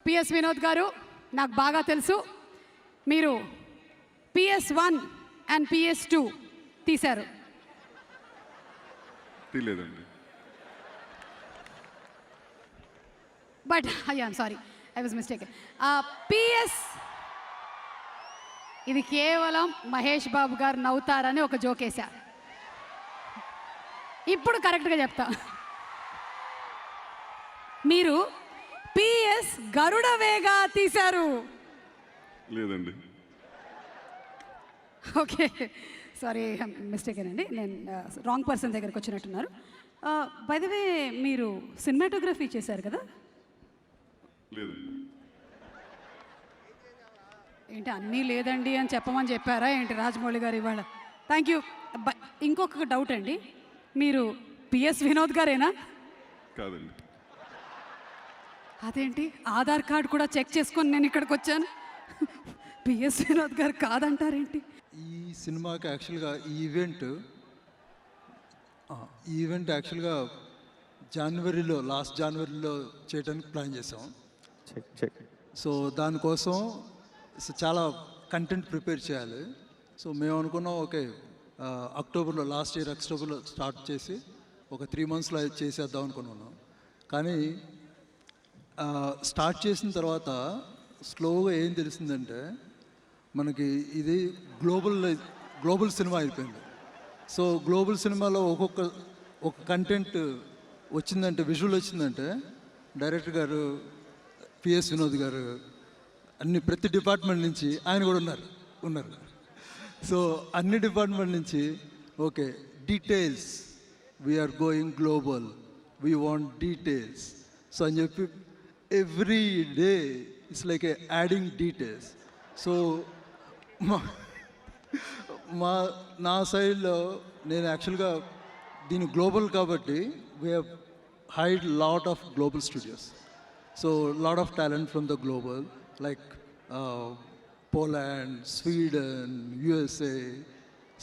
PS Vinod గారు, నాకు బాగా తెలుసు మీరు PS1 అండ్ PS2 తీశారు. తీలేదండి. But I'm sorry, I was mistaken. PS ఇది కేవలం మహేష్ బాబు గారు నవ్వుతారని ఒక జోకేసా. ఇప్పుడు కరెక్ట్గా చెప్తా. మీరు PS గరుడ వేగ తీశారు. లేదండి. ఓకే, సారీ, మిస్టేక్ అండి. నేను రాంగ్ పర్సన్ దగ్గరికి వచ్చినట్టున్నారు. బై ద వే మీరు సినిమాటోగ్రఫీ చేశారు కదా? లేదండి. ఏంటి అన్నీ లేదండి అని చెప్పమని చెప్పారా ఏంటి రాజమౌళి గారు ఇవాళ? Thank you. ఇంకొక డౌట్ అండి, మీరు PS వినోద్ గారేనా? కాదండి. అదేంటి ఆధార్ కార్డు కూడా చెక్ చేసుకొని నేను ఇక్కడికి వచ్చాను, PS వినోద్ గారు కాదంటారేంటి? ఈ సినిమాకి యాక్చువల్గా ఈ ఈవెంట్ యాక్చువల్గా లాస్ట్ జనవరిలో చేయడానికి ప్లాన్ చేసాం. సో దానికోసం చాలా కంటెంట్ ప్రిపేర్ చేయాలి. సో మేము అనుకున్నాం ఓకే అక్టోబర్లో, లాస్ట్ ఇయర్ అక్టోబర్లో స్టార్ట్ చేసి ఒక 3 monthsలో చేసేద్దాం అనుకున్నాను. కానీ స్టార్ట్ చేసిన తర్వాత స్లోగా ఏం తెలిసిందంటే మనకి ఇది గ్లోబల్ సినిమా అయిపోయింది. సో గ్లోబల్ సినిమాలో ఒక కంటెంట్ వచ్చిందంటే, విజువల్ వచ్చిందంటే డైరెక్టర్ గారు PS వినోద్ గారు ప్రతి డిపార్ట్మెంట్ నుంచి ఆయన కూడా ఉన్నారు. సో అన్ని డిపార్ట్మెంట్ నుంచి okay details, we're going global, we want details. So అని చెప్పి every day it's like adding details. So నా సైడ్లో నేను యాక్చువల్గా దీని గ్లోబల్ కాబట్టి we have hired lot of global studios. So lot of talent from the global like Poland, Sweden, USA.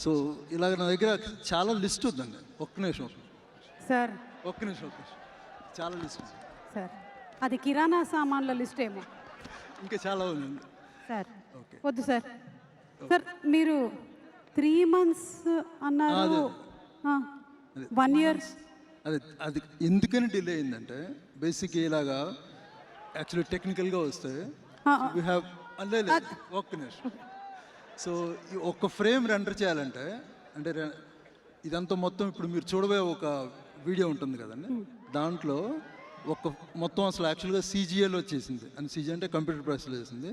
So ఇలాగ నా దగ్గర చాలా లిస్ట్ ఉందండి. ఒక్క నిమిషం సార్, చాలా లిస్ట్ ఉంది సార్. అది కిరాణా సామాన్ల లిస్ట్ ఏమో, ఇంకా చాలా ఉందండి సార్. వద్దు సార్. సార్ మీరు 3 months అన్నారు, 1 year. అది ఎందుకని డిలే అయిందంటే బేసిక్ ఇలాగా యాక్చువల్లీ టెక్నికల్గా వస్తే వీ హ్యావ్ ఒక్క నిమిషం. సో ఒక్క ఫ్రేమ్ రెండర్ చేయాలంటే అంటే ఇదంతా మొత్తం ఇప్పుడు మీరు చూడబోయే ఒక వీడియో ఉంటుంది కదండి, దాంట్లో మొత్తం అసలు యాక్చువల్గా CGAలో వచ్చేసింది. అని CG అంటే కంప్యూటర్ ప్రాసెస్లో చేసింది.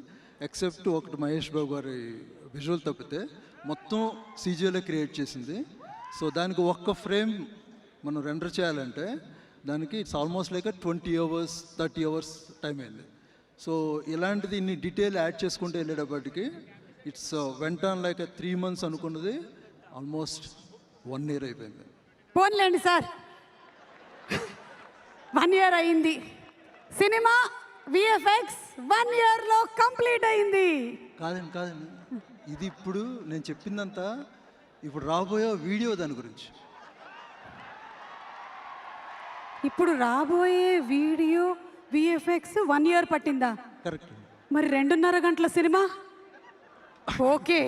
ఎక్సెప్ట్ ఒకటి మహేష్ బాబు గారి విజువల్ తప్పితే మొత్తం CGAలో క్రియేట్ చేసింది. సో దానికి ఒక్క ఫ్రేమ్ మనం రెండర్ చేయాలంటే దానికి it's almost like 20 hours 30 hours time అయింది. సో ఇలాంటిది ఇన్ని డీటెయిల్ యాడ్ చేసుకుంటూ వెళ్ళేటప్పటికి ఇట్స్ వెంట లైక్ 3 months అనుకున్నది ఆల్మోస్ట్ 1 year అయిపోయింది. పోన్లేండి సార్, 1 year అయింది. సినిమా VFX 1 yearలో కంప్లీట్ అయింది. కాదండి ఇది ఇప్పుడు నేను చెప్పిందంతా ఇప్పుడు రాబోయే వీడియో దాని గురించి. ఇప్పుడు రాబోయే వీడియో VFX 1 year పట్టిందా? కరెక్ట్. మరి 2.5 గంటల సినిమా. ఓకే,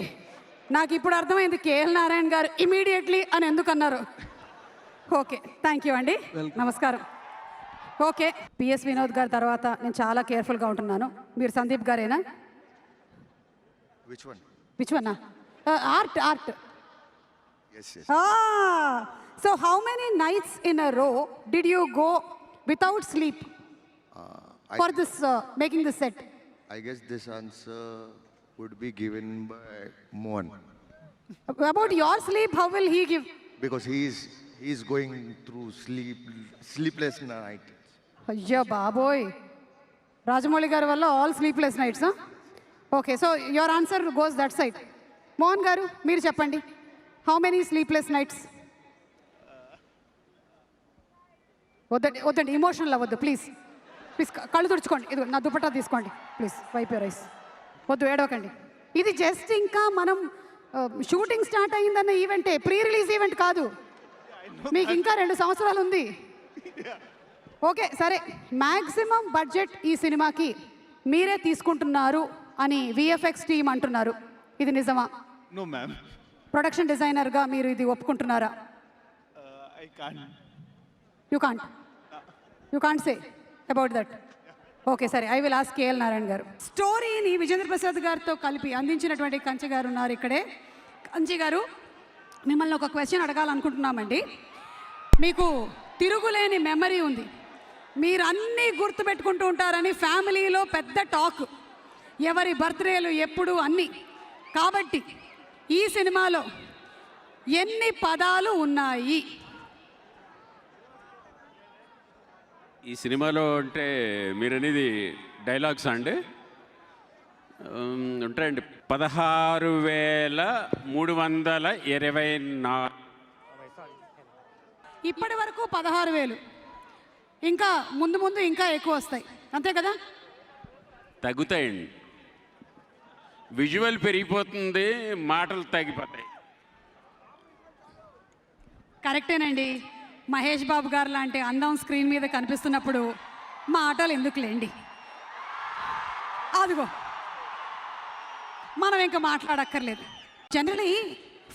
నాకు ఇప్పుడు అర్థమైంది KL నారాయణ గారు ఇమీడియట్లీ అని ఎందుకు అన్నారు. ఓకే, థ్యాంక్ యూ అండి, నమస్కారం. ఓకే, PS వినోద్ గారి తర్వాత నేను చాలా కేర్ఫుల్గా ఉంటున్నాను. మీరు సందీప్ గారేనా? Which one? Art. Yes. So how many nights in a row did you go without sleep for this making this set? I guess this answer would be given by Mohan. About your sleep, how will he give? Because he is going through sleepless night. అయ్యో బాబోయ్, రాజమౌళి గారి వల్ల all sleepless nights. Okay, so your answer goes that side. Mohan గారు మీరు చెప్పండి, how many sleepless nights? వద్దండి, emotional అవ్వద్దు please. కళ్ళు తుడుచుకోండి, ఇది నా దుపట్టా తీసుకోండి ప్లీజ్, వైప్ యువర్ ఐస్. వద్దు, ఏడవకండి. ఇది జస్ట్ ఇంకా మనం షూటింగ్ స్టార్ట్ అయ్యిందన్న ఈవెంటే, ప్రీ రిలీజ్ ఈవెంట్ కాదు. మీకు ఇంకా 2 సంవత్సరాలు ఉంది. ఓకే సరే, మ్యాక్సిమం బడ్జెట్ ఈ సినిమాకి మీరే తీసుకుంటున్నారు అని విఎఫ్ఎక్స్ టీం అంటున్నారు. ఇది నిజమా? No, ma'am. ప్రొడక్షన్ డిజైనర్గా మీరు ఇది ఒప్పుకుంటున్నారా? I can't. You can't say about that. Okay, సరే, I will ask KL Narayana garu. స్టోరీని విజేంద్ర ప్రసాద్ గారితో కలిపి అందించినటువంటి కంచి గారు ఉన్నారు ఇక్కడే. కంచి గారు, మిమ్మల్ని ఒక క్వశ్చన్ అడగాలనుకుంటున్నామండి. మీకు తిరుగులేని మెమరీ ఉంది, మీరు అన్నీ గుర్తుపెట్టుకుంటూ ఉంటారని ఫ్యామిలీలో పెద్ద టాక్, ఎవరి బర్త్డేలు ఎప్పుడు అన్నీ. కాబట్టి ఈ సినిమాలో ఎన్ని పదాలు ఉన్నాయి? ఈ సినిమాలో అంటే మీరు అనేది డైలాగ్స్ అండి ఉంటాయండి. 16,324. ఇప్పటి వరకు 16,000, ఇంకా ముందు ముందు ఇంకా ఎక్కువ వస్తాయి, అంతే కదా? తగ్గుతాయండి. విజువల్ పెరిగిపోతుంది, మాటలు తగ్గిపోతాయి. కరెక్టేనండి. మహేష్ బాబు గారు లాంటి అందం స్క్రీన్ మీద కనిపిస్తున్నప్పుడు మాటలు ఎందుకులేండి. అదిగో, మనం ఇంకా మాట్లాడక్కర్లేదు. జనరలీ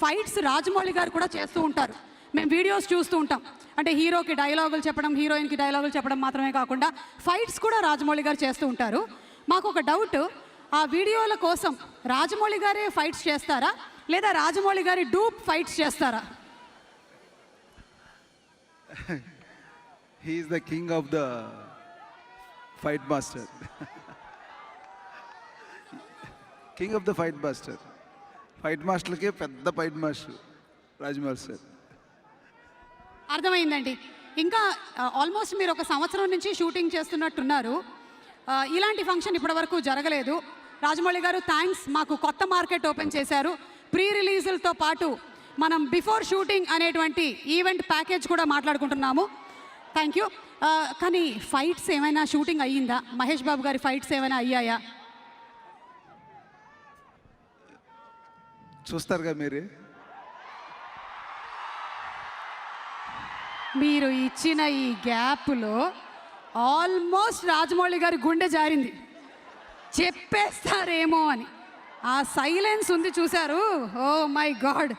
ఫైట్స్ రాజమౌళి గారు కూడా చేస్తూ ఉంటారు. మేము వీడియోస్ చూస్తూ ఉంటాం. అంటే హీరోకి డైలాగులు చెప్పడం, హీరోయిన్కి డైలాగులు చెప్పడం మాత్రమే కాకుండా ఫైట్స్ కూడా రాజమౌళి గారు చేస్తూ ఉంటారు. మాకు ఒక డౌట్, ఆ వీడియోల కోసం రాజమౌళి గారే ఫైట్స్ చేస్తారా, లేదా రాజమౌళి గారి డూప్ ఫైట్స్ చేస్తారా? He is the king of the fight master. King of the fight master. Fight master ke pedda fight master Rajmouಳಿ sir. అర్థమైందండి. ఇంకా ఆల్మోస్ట్ మీరు ఒక సంవత్సరం నుంచి షూటింగ్ చేస్తున్నట్టున్నారు. ఇలాంటి ఫంక్షన్ ఇప్పటివరకు జరగలేదు. రాజమౌళి గారు థ్యాంక్స్, మాకు కొత్త మార్కెట్ ఓపెన్ చేశారు. ప్రీ రిలీజులతో పాటు మనం బిఫోర్ షూటింగ్ అనేటువంటి ఈవెంట్ ప్యాకేజ్ కూడా మాట్లాడుకుంటున్నాము. Thank you. కానీ ఫైట్స్ ఏమైనా షూటింగ్ అయ్యిందా? మహేష్ బాబు గారి ఫైట్స్ ఏమైనా అయ్యాయా? చూస్తారుగా మీరే. మీరు ఇచ్చిన ఈ గ్యాప్లో ఆల్మోస్ట్ రాజమౌళి గారి గుండె జారింది, చెప్పేస్తారేమో అని. ఆ సైలెన్స్ ఉంది చూశారు. Oh my God.